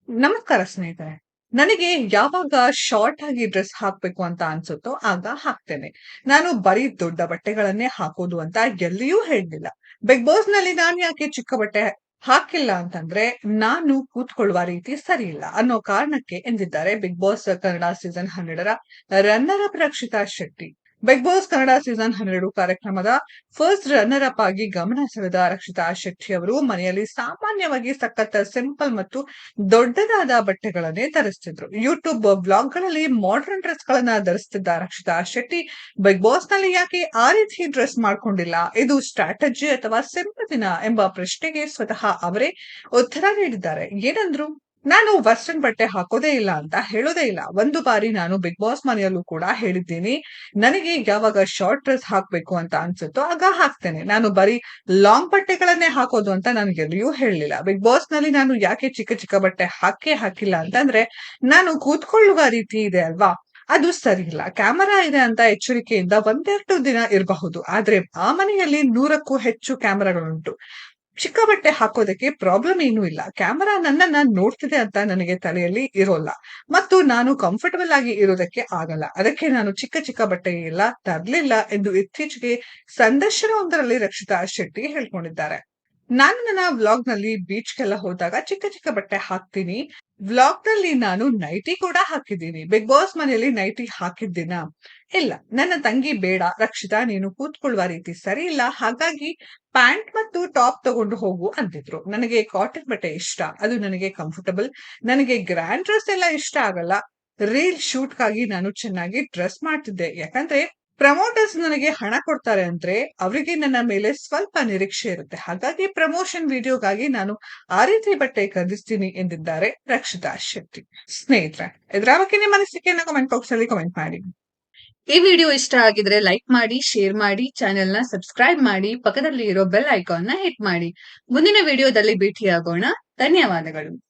ನಮಸ್ಕಾರ ಸ್ನೇಹಿತರೆ. ನನಗೆ ಯಾವಾಗ ಶಾರ್ಟ್ ಆಗಿ ಡ್ರೆಸ್ ಹಾಕ್ಬೇಕು ಅಂತ ಅನ್ಸುತ್ತೋ ಆಗ ಹಾಕ್ತೇನೆ. ನಾನು ಬರೀ ದೊಡ್ಡ ಬಟ್ಟೆಗಳನ್ನೇ ಹಾಕೋದು ಅಂತ ಎಲ್ಲಿಯೂ ಹೇಳಿಲ್ಲ. ಬಿಗ್ ಬಾಸ್‌ನಲ್ಲಿ ನಾನು ಯಾಕೆ ಚಿಕ್ಕ ಬಟ್ಟೆ ಹಾಕಿಲ್ಲ ಅಂತಂದ್ರೆ, ನಾನು ಕೂತ್ಕೊಳ್ಳುವ ರೀತಿ ಸರಿಯಿಲ್ಲ ಅನ್ನೋ ಕಾರಣಕ್ಕೆ ಎಂದಿದ್ದಾರೆ ಬಿಗ್ ಬಾಸ್ ಕನ್ನಡ ಸೀಸನ್ 12ರ runner up Rakshita Shetty. Big boss Kannada season 12 ಕಾರ್ಯಕ್ರಮದ ಫಸ್ಟ್ ರನ್ನರ್ ಅಪ್ ಆಗಿ ಗಮನ ಸೆಳೆದ ರಕ್ಷಿತಾ ಶೆಟ್ಟಿ ಅವರು ಮನೆಯಲ್ಲಿ ಸಾಮಾನ್ಯವಾಗಿ ಸಖತ್ ಸಿಂಪಲ್ ಮತ್ತು ದೊಡ್ಡದಾದ ಬಟ್ಟೆಗಳನ್ನೇ ಧರಿಸ್ತಿದ್ರು. ಯೂಟ್ಯೂಬ್ ವ್ಲಾಗ್‌ಗಳಲ್ಲಿ ಮಾಡರ್ನ್ ಡ್ರೆಸ್‌ಗಳನ್ನ ಧರಿಸ್ತಿದ್ದ ರಕ್ಷಿತಾ ಶೆಟ್ಟಿ ಬಿಗ್ ಬಾಸ್‌ನಲ್ಲಿ ಯಾಕೆ ಆ ರೀತಿ ಡ್ರೆಸ್ ಮಾಡ್ಕೊಂಡಿಲ್ಲ? ಇದು ಸ್ಟ್ರಾಟಜಿ ಅಥವಾ ಸಿಂಪತಿನ ಎಂಬ ಪ್ರಶ್ನೆಗೆ ಸ್ವತಃ ಅವರೇ ಉತ್ತರ ನೀಡಿದ್ದಾರೆ. ಏನಂದ್ರು? ನಾನು ವೆಸ್ಟರ್ನ್ ಬಟ್ಟೆ ಹಾಕೋದೇ ಇಲ್ಲ ಅಂತ ಹೇಳೋದೇ ಇಲ್ಲ. ಒಂದು ಬಾರಿ ನಾನು ಬಿಗ್ ಬಾಸ್ ಮನೆಯಲ್ಲೂ ಕೂಡ ಹೇಳಿದ್ದೀನಿ. ನನಗೆ ಯಾವಾಗ ಶಾರ್ಟ್ ಡ್ರೆಸ್ ಹಾಕ್ಬೇಕು ಅಂತ ಅನ್ಸುತ್ತೋ ಆಗ ಹಾಕ್ತೇನೆ. ನಾನು ಬರೀ ಲಾಂಗ್ ಬಟ್ಟೆಗಳನ್ನೇ ಹಾಕೋದು ಅಂತ ನಾನು ಎಲ್ಲಿಯೂ ಹೇಳಲಿಲ್ಲ. ಬಿಗ್ ಬಾಸ್‌ನಲ್ಲಿ ನಾನು ಯಾಕೆ ಚಿಕ್ಕ ಚಿಕ್ಕ ಬಟ್ಟೆ ಹಾಕಿಲ್ಲ ಅಂತಂದ್ರೆ, ನಾನು ಕೂತ್ಕೊಳ್ಳುವ ರೀತಿ ಇದೆ ಅಲ್ವಾ? ಅದು ಸರಿಯಿಲ್ಲ. ಕ್ಯಾಮೆರಾ ಇದೆ ಅಂತ ಎಚ್ಚರಿಕೆಯಿಂದ ಒಂದೆರಡು ದಿನ ಇರಬಹುದು. ಆದ್ರೆ ಆ ಮನೆಯಲ್ಲಿ 100ಕ್ಕೂ ಹೆಚ್ಚು ಕ್ಯಾಮೆರಾಗಳುಂಟು. ಚಿಕ್ಕ ಬಟ್ಟೆ ಹಾಕೋದಕ್ಕೆ ಪ್ರಾಬ್ಲಮ್ ಏನೂ ಇಲ್ಲ. ಕ್ಯಾಮೆರಾ ನನ್ನನ್ನ ನೋಡ್ತಿದೆ ಅಂತ ನನಗೆ ತಲೆಯಲ್ಲಿ ಇರೋಲ್ಲ. ಮತ್ತು ನಾನು ಕಂಫರ್ಟಬಲ್ ಆಗಿ ಇರೋದಕ್ಕೆ ಆಗಲ್ಲ. ಅದಕ್ಕೆ ನಾನು ಚಿಕ್ಕ ಚಿಕ್ಕ ಬಟ್ಟೆ ಎಲ್ಲ ತರ್ಲಿಲ್ಲ ಎಂದು ಇತ್ತೀಚೆಗೆ ಸಂದರ್ಶನವೊಂದರಲ್ಲಿ ರಕ್ಷಿತಾ ಶೆಟ್ಟಿ ಹೇಳ್ಕೊಂಡಿದ್ದಾರೆ. ನಾನು ನನ್ನ ವ್ಲಾಗ್‌ನಲ್ಲಿ ಬೀಚ್‌ಗೆಲ್ಲ ಹೋದಾಗ ಚಿಕ್ಕ ಚಿಕ್ಕ ಬಟ್ಟೆ ಹಾಕ್ತೀನಿ. ವ್ಲಾಗ್‌ನಲ್ಲಿ ನಾನು ನೈಟಿ ಕೂಡ ಹಾಕಿದ್ದೀನಿ. ಬಿಗ್ ಬಾಸ್ ಮನೆಯಲ್ಲಿ ನೈಟಿ ಹಾಕಿದ್ದೀನಾ? ಇಲ್ಲ. ನನ್ನ ತಂಗಿ ಬೇಡ ರಕ್ಷಿತಾ ನೀನು ಕೂತ್ಕೊಳ್ಳುವ ರೀತಿ ಸರಿಯಿಲ್ಲ. ಹಾಗಾಗಿ ಪ್ಯಾಂಟ್ ಮತ್ತು ಟಾಪ್ ತಗೊಂಡು ಹೋಗು ಅಂತಿದ್ರು. ನನಗೆ ಕಾಟನ್ ಬಟ್ಟೆ ಇಷ್ಟ. ಅದು ನನಗೆ ಕಂಫರ್ಟಬಲ್. ನನಗೆ ಗ್ರ್ಯಾಂಡ್ ಡ್ರೆಸ್ ಎಲ್ಲ ಇಷ್ಟ ಆಗಲ್ಲ. ರೀಲ್ ಶೂಟ್‌ಗಾಗಿ ನಾನು ಚೆನ್ನಾಗಿ ಡ್ರೆಸ್ ಮಾಡ್ತಿದ್ದೆ. ಯಾಕಂದ್ರೆ ಪ್ರಮೋಟರ್ಸ್ ನನಗೆ ಹಣ ಕೊಡ್ತಾರೆ ಅಂದ್ರೆ ಅವರಿಗೆ ನನ್ನ ಮೇಲೆ ಸ್ವಲ್ಪ ನಿರೀಕ್ಷೆ ಇರುತ್ತೆ. ಹಾಗಾಗಿ ಪ್ರಮೋಷನ್ ವಿಡಿಯೋಗಾಗಿ ನಾನು ಆ ರೀತಿ ಬಟ್ಟೆ ಖರೀದಿಸ್ತೀನಿ ಎಂದಿದ್ದಾರೆ ರಕ್ಷಿತಾ ಶೆಟ್ಟಿ. ಸ್ನೇಹಿತರೆ, ಇದರ ಬಗ್ಗೆ ನಿಮ್ಮ ಅನಿಸಿಕೆಯನ್ನ ಕಾಮೆಂಟ್ ಬಾಕ್ಸ್ ಅಲ್ಲಿ ಕಾಮೆಂಟ್ ಮಾಡಿ. ಈ ವಿಡಿಯೋ ಇಷ್ಟ ಆಗಿದ್ರೆ ಲೈಕ್ ಮಾಡಿ, ಶೇರ್ ಮಾಡಿ, ಚಾನೆಲ್‌ನ ಸಬ್ಸ್ಕ್ರೈಬ್ ಮಾಡಿ, ಪಕ್ಕದಲ್ಲಿ ಇರೋ ಬೆಲ್ ಐಕಾನ್ನ ಹಿಟ್ ಮಾಡಿ. ಮುಂದಿನ ವಿಡಿಯೋದಲ್ಲಿ ಭೇಟಿಯಾಗೋಣ. ಧನ್ಯವಾದಗಳು.